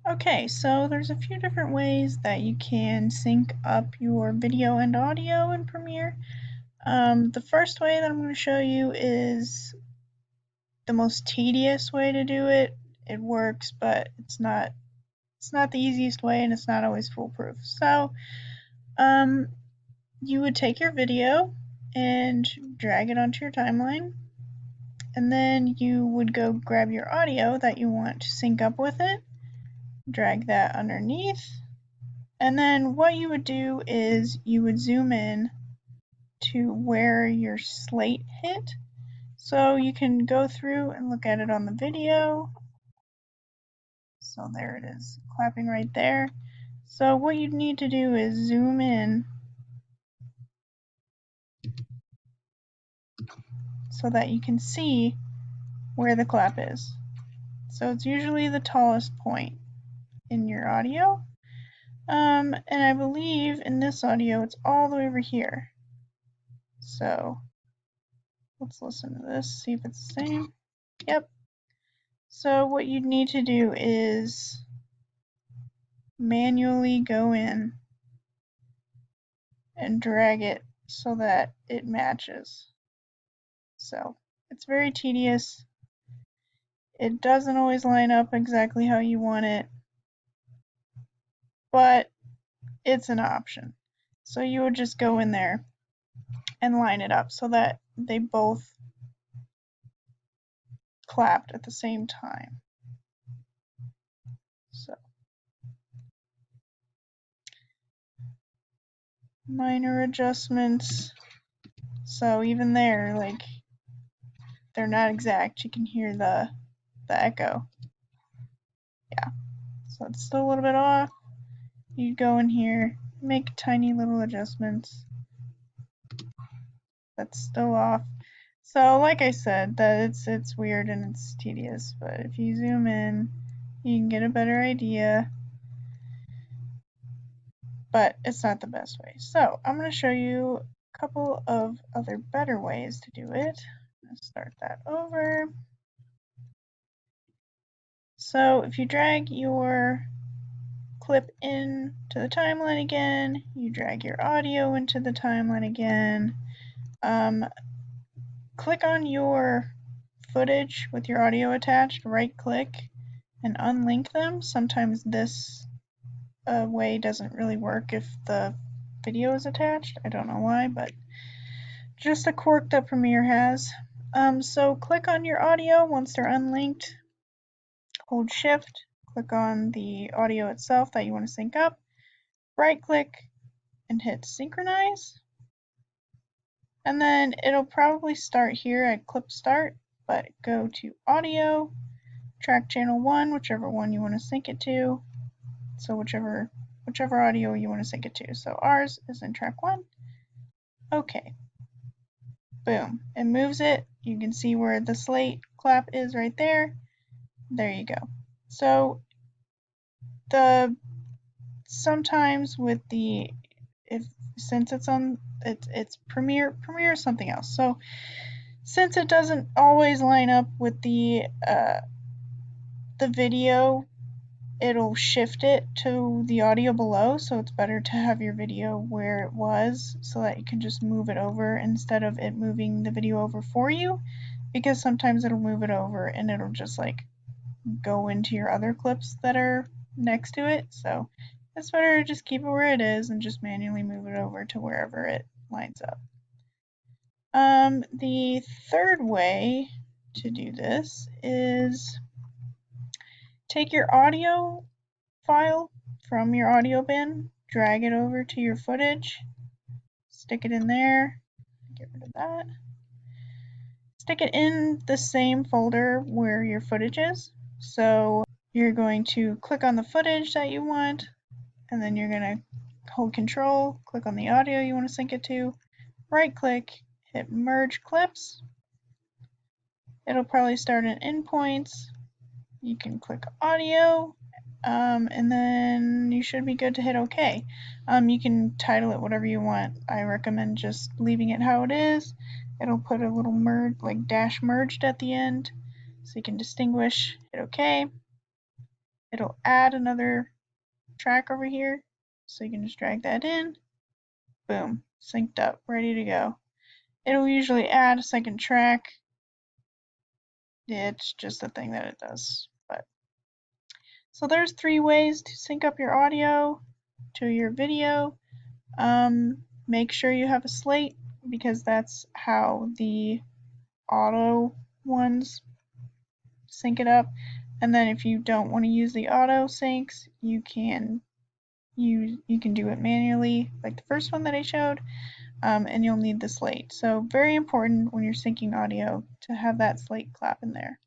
Okay, so there's a few different ways that you can sync up your video and audio in Premiere. The first way that I'm going to show you is the most tedious way to do it. It works, but it's not the easiest way, and it's not always foolproof. So, you would take your video and drag it onto your timeline, and then you would go grab your audio that you want to sync up with it, drag that underneath. And then what you would do is you would zoom in to where your slate hit. So you can go through and look at it on the video. So there it is, clapping right there. So what you need to do is zoom in so that you can see where the clap is. So it's usually the tallest point in your audio. And I believe in this audio it's all the way over here. So let's listen to this, see if it's the same. Yep. So what you'd need to do is manually go in and drag it so that it matches. So it's very tedious. It doesn't always line up exactly how you want it, but it's an option. So you would just go in there and line it up so that they both clapped at the same time. So minor adjustments. So even there, like, they're not exact. You can hear the echo. Yeah, so it's still a little bit off. You go in here, make tiny little adjustments. That's still off. So like I said, that it's weird and it's tedious, but if you zoom in, you can get a better idea. But it's not the best way. So I'm going to show you a couple of other better ways to do it. Let's start that over. So if you drag your clip in to the timeline again, you drag your audio into the timeline again, click on your footage with your audio attached, right click and unlink them. Sometimes this way doesn't really work if the video is attached. I don't know why, but just a quirk that Premiere has. So click on your audio once they're unlinked, hold shift, click on the audio itself that you want to sync up, right click and hit synchronize. And then it'll probably start here at clip start, but go to audio, track channel 1, whichever one you want to sync it to. So whichever audio you want to sync it to. So ours is in track 1. Okay. Boom. It moves it. You can see where the slate clap is right there. There you go. So sometimes with the since it's on it's Premiere is something else. So since it doesn't always line up with the video, it'll shift it to the audio below, so it's better to have your video where it was so that you can just move it over instead of it moving the video over for you, because sometimes it'll move it over and it'll just like go into your other clips that are next to it. So it's better to just keep it where it is and just manually move it over to wherever it lines up. The third way to do this is take your audio file from your audio bin, drag it over to your footage, stick it in there, get rid of that. Stick it in the same folder where your footage is. So you're going to click on the footage that you want, and then you're going to hold control, click on the audio you want to sync it to, right click, hit merge clips. It'll probably start in endpoints. You can click audio, and then you should be good to hit OK. You can title it whatever you want. I recommend just leaving it how it is. It'll put a little merge, like dash merged at the end, so you can distinguish. Hit OK. it'll add another track over here. So you can just drag that in. Boom, synced up, ready to go. It'll usually add a second track. It's just a thing that it does. So there's 3 ways to sync up your audio to your video. Make sure you have a slate because that's how the auto ones sync it up. And then if you don't want to use the auto syncs, you can do it manually, like the first one that I showed, and you'll need the slate. So very important when you're syncing audio to have that slate clap in there.